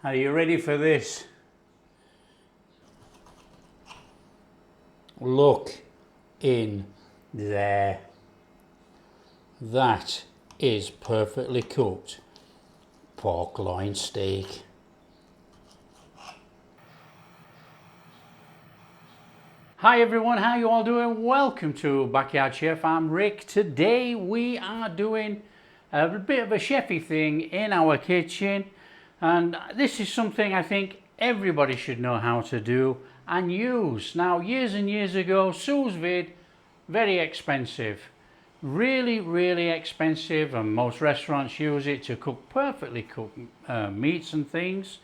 Are you ready for this? Look in there. That is perfectly cooked pork loin steak. Hi everyone, how you all doing? Welcome to Backyard Chef. I'm Rick. Today we are doing a bit of a chefy thing in our kitchen, and this is something I think everybody should know how to do and use. Now, years and years ago, Sous Vide, very expensive, really expensive, and most restaurants use it to cook perfectly cooked meats and things,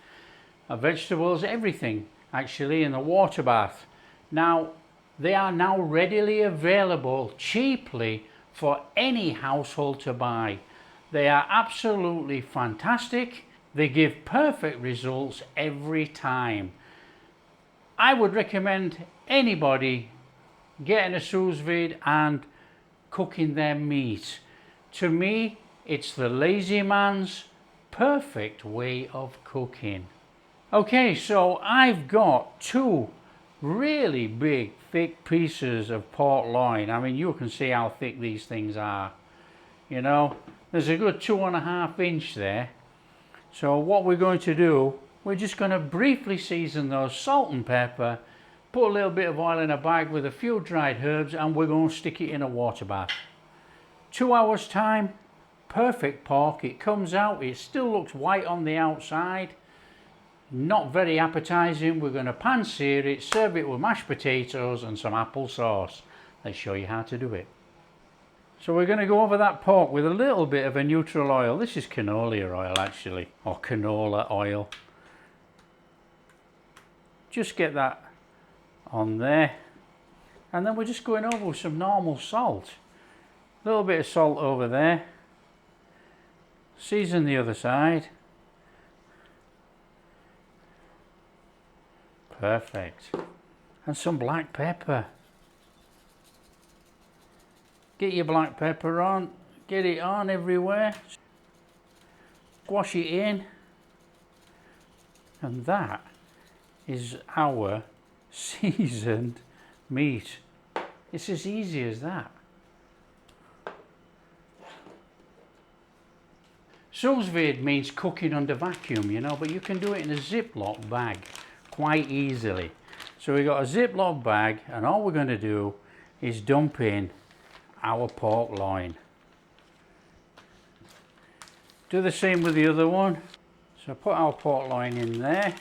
vegetables, everything actually in the water bath. Now, they are now readily available cheaply for any household to buy. They are absolutely fantastic. They give perfect results every time. I would recommend anybody getting a sous vide and cooking their meat. To me, it's the lazy man's perfect way of cooking. Okay, so I've got two really big thick pieces of pork loin. I mean, you can see how thick these things are. You know, there's a good 2.5 inch there. So what we're going to do, we're just going to briefly season those, salt and pepper, put a little bit of oil in a bag with a few dried herbs, and we're going to stick it in a water bath. 2 hours time, perfect pork. It comes out, it still looks white on the outside, not very appetizing. We're going to pan sear it, serve it with mashed potatoes and some apple sauce. Let's show you how to do it. So we're going to go over that pork with a little bit of a neutral oil. This is canola oil actually, or canola oil. Just get that on there, and then we're just going over with some normal salt. A little bit of salt over there. Season the other side. Perfect. And some black pepper. Get your black pepper on, get it on everywhere, squash it in, and that is our seasoned meat. It's as easy as that. Sous vide means cooking under vacuum, you know, but you can do it in a Ziploc bag quite easily. So we've got a Ziploc bag, and all we're going to do is dump in our pork loin. Do the same with the other one. So put our pork loin in there.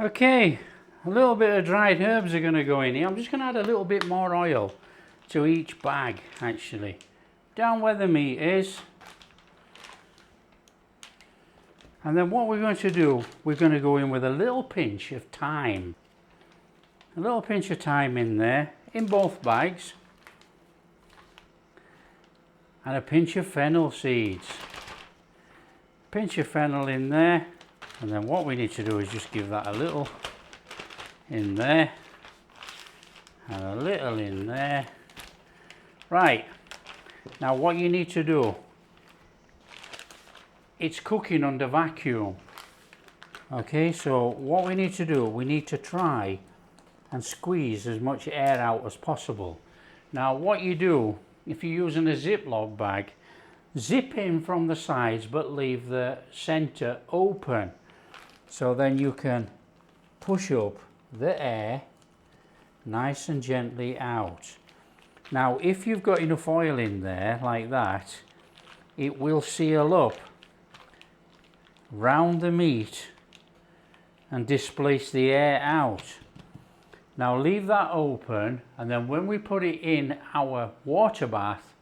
Okay, a little bit of dried herbs are going to go in here. I'm just going to add a little bit more oil to each bag actually, down where the meat is. And then what we're going to do, we're going to go in with a little pinch of thyme. A little pinch of thyme in there, in both bags. And a pinch of fennel seeds. Pinch of fennel in there. And then what we need to do is just give that a little in there. And a little in there. Right. Now what you need to do, it's cooking under vacuum. Okay, so what we need to do, we need to try and squeeze as much air out as possible. Now what you do, if you're using a Ziploc bag, zip in from the sides but leave the center open. So then you can push up the air nice and gently out. Now if you've got enough oil in there like that, it will seal up round the meat and displace the air out. Now leave that open, and then when we put it in our water bath,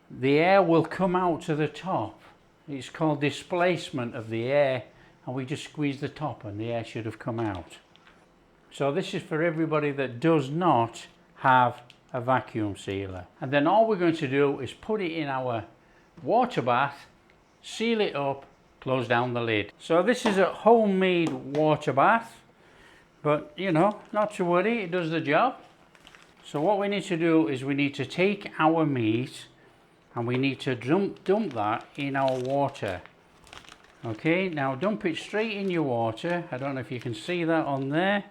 the air will come out to the top. It's called displacement of the air, and we just squeeze the top and the air should have come out. So this is for everybody that does not have a vacuum sealer. And then all we're going to do is put it in our water bath, seal it up, close down the lid. So this is a homemade water bath, but you know, not to worry, it does the job. So what we need to do is we need to take our meat and we need to dump that in our water. Okay, now dump it straight in your water. I don't know if you can see that on there.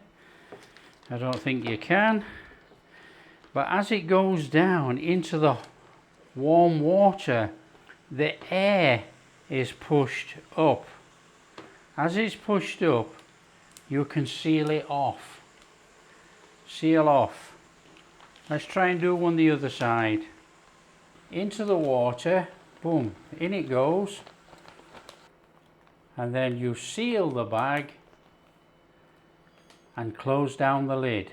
I don't think you can. But as it goes down into the warm water, the air is pushed up. As it's pushed up, you can seal it off. Seal off. Let's try and do one the other side. Into the water, boom, in it goes. And then you seal the bag and close down the lid.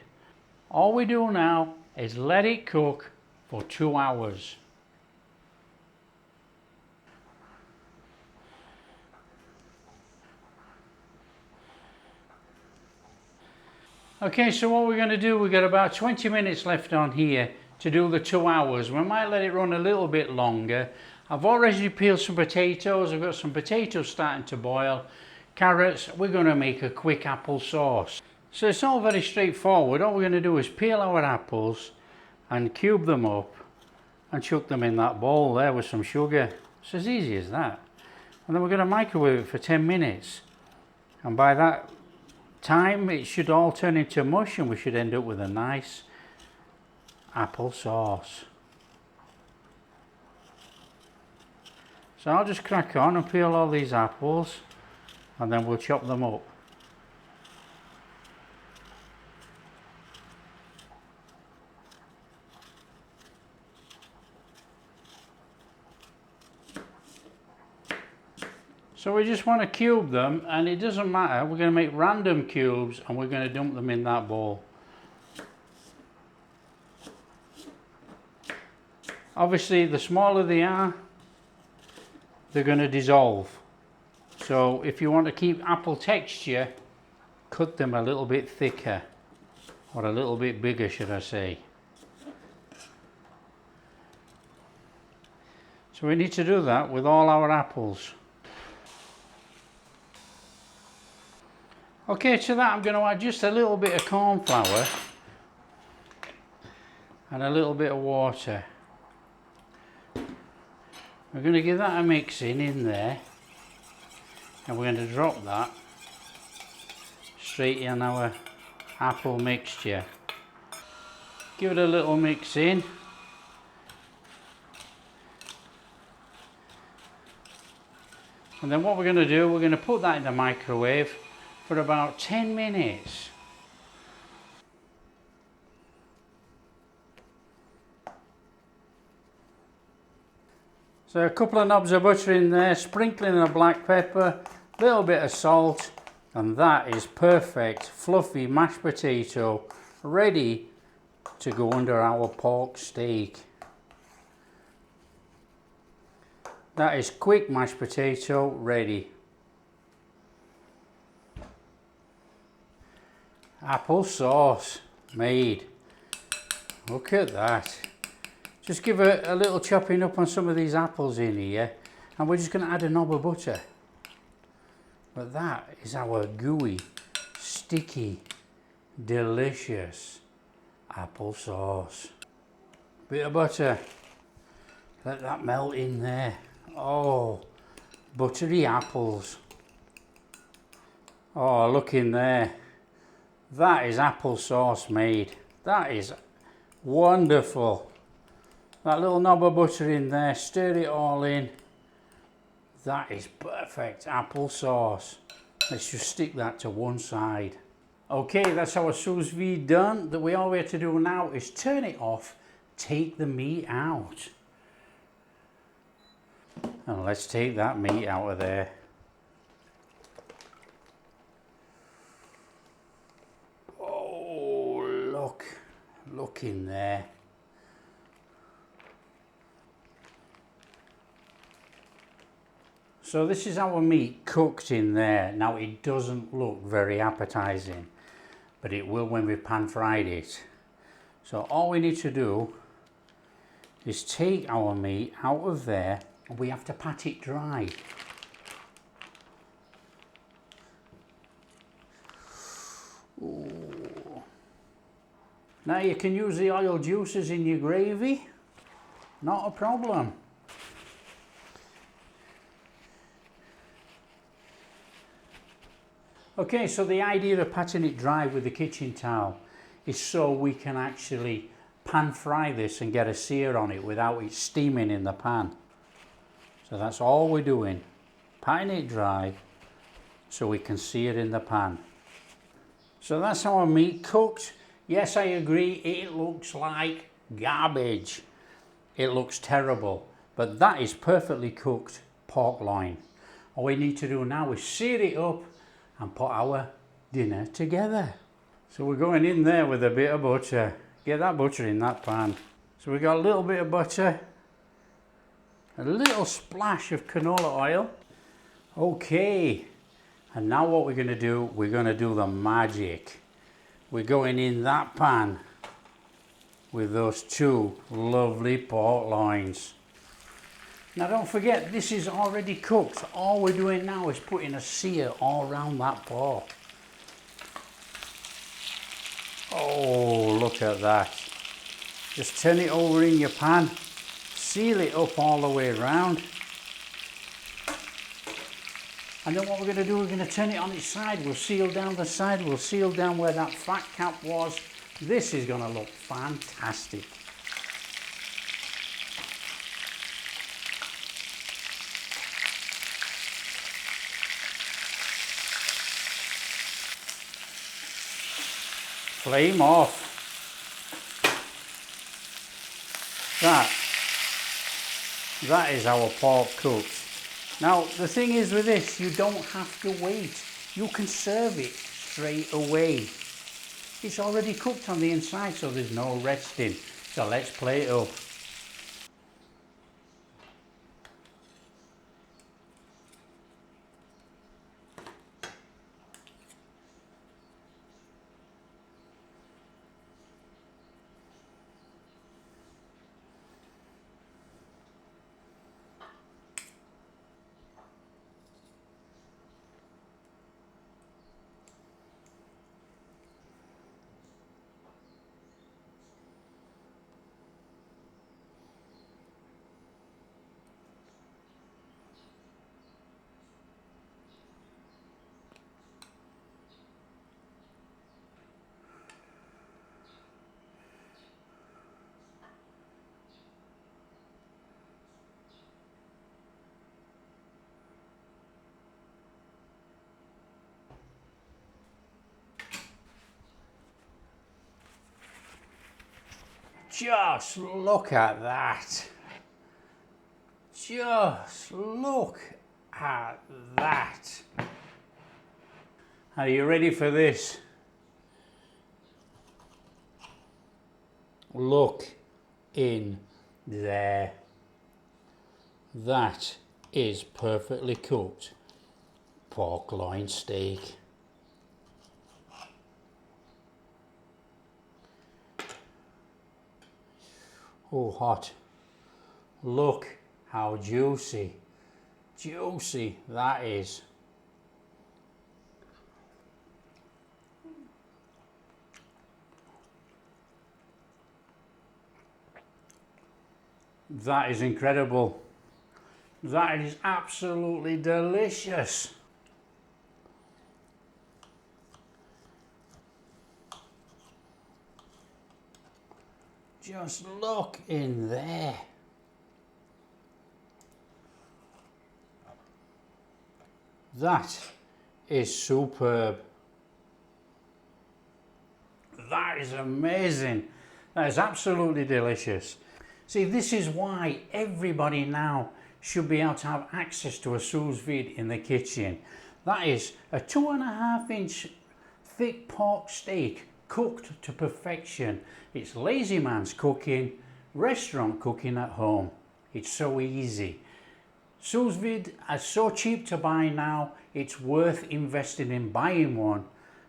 All we do now is let it cook for 2 hours. Okay, so what we're going to do, we've got about 20 minutes left on here to do the 2 hours. We might let it run a little bit longer. I've already peeled some potatoes. I've got some potatoes starting to boil. Carrots. We're going to make a quick apple sauce. So it's all very straightforward. All we're going to do is peel our apples and cube them up and chuck them in that bowl there with some sugar. It's as easy as that. And then we're going to microwave it for 10 minutes. And by that time it should all turn into mush and we should end up with a nice apple sauce. So I'll just crack on and peel all these apples and then we'll chop them up. So we just want to cube them, and it doesn't matter, we're going to make random cubes and we're going to dump them in that bowl. Obviously the smaller they are, they're going to dissolve. So if you want to keep apple texture, cut them a little bit thicker, or a little bit bigger should I say. So we need to do that with all our apples. Okay, to that I'm going to add just a little bit of corn flour and a little bit of water. We're going to give that a mix in there, and we're going to drop that straight in our apple mixture. Give it a little mix in. And then what we're going to do, we're going to put that in the microwave for about 10 minutes. So a couple of knobs of butter in there, sprinkling of black pepper, a little bit of salt, and that is perfect fluffy mashed potato ready to go under our pork steak. That is quick mashed potato ready. Apple sauce made. Look at that. Just give a little chopping up on some of these apples in here, and we're just going to add a knob of butter. But that is our gooey, sticky, delicious apple sauce. Bit of butter. Let that melt in there. Oh, buttery apples. Oh, look in there. That is apple sauce made. That is wonderful. That little knob of butter in there, stir it all in. That is perfect apple sauce. Let's just stick that to one side. Okay, that's our sous vide done. All we have to do now is turn it off, take the meat out. And let's take that meat out of there. Look in there. So this is our meat cooked in there. Now it doesn't look very appetizing, but it will when we pan fried it. So all we need to do is take our meat out of there, and we have to pat it dry. Ooh. Now you can use the oil juices in your gravy, not a problem. Okay, so the idea of patting it dry with the kitchen towel is so we can actually pan fry this and get a sear on it without it steaming in the pan. So that's all we're doing, patting it dry so we can see it in the pan. So that's our meat cooked. Yes, I agree, it looks like garbage. It looks terrible, but that is perfectly cooked pork loin. All we need to do now is sear it up and put our dinner together. So we're going in there with a bit of butter. Get that butter in that pan. So we got a little bit of butter, a little splash of canola oil. Okay, and now what we're going to do, we're going to do the magic. We're going in that pan with those two lovely pork loins. Now don't forget, this is already cooked. All we're doing now is putting a sear all around that pork. Oh, look at that. Just turn it over in your pan, seal it up all the way around. And then what we're going to do, we're going to turn it on its side. We'll seal down the side, we'll seal down where that fat cap was. This is going to look fantastic. Flame off. That is our pork cooked. Now the thing is with this, you don't have to wait. You can serve it straight away. It's already cooked on the inside, so there's no resting. So let's plate it up. Just look at that. Just look at that. Are you ready for this? Look in there. That is perfectly cooked pork loin steak. Oh, hot. Look how juicy that is. That is incredible. That is absolutely delicious. Just look in there. That is superb. That is amazing. That is absolutely delicious. See, this is why everybody now should be able to have access to a Sous Vide in the kitchen. That is a 2.5-inch thick pork steak cooked to perfection. It's lazy man's cooking, restaurant cooking at home. It's so easy. Sous Vide are so cheap to buy now, it's worth investing in buying one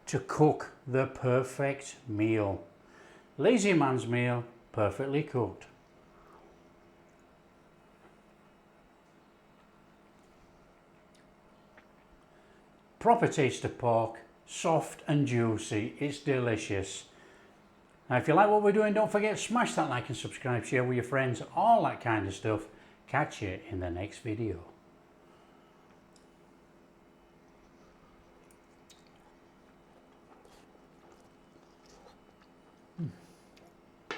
to cook the perfect meal. Lazy man's meal, perfectly cooked. Proper taste of pork, soft and juicy, it's delicious. Now if you like what we're doing, don't forget to smash that like and subscribe, share with your friends, all that kind of stuff. Catch you in the next video.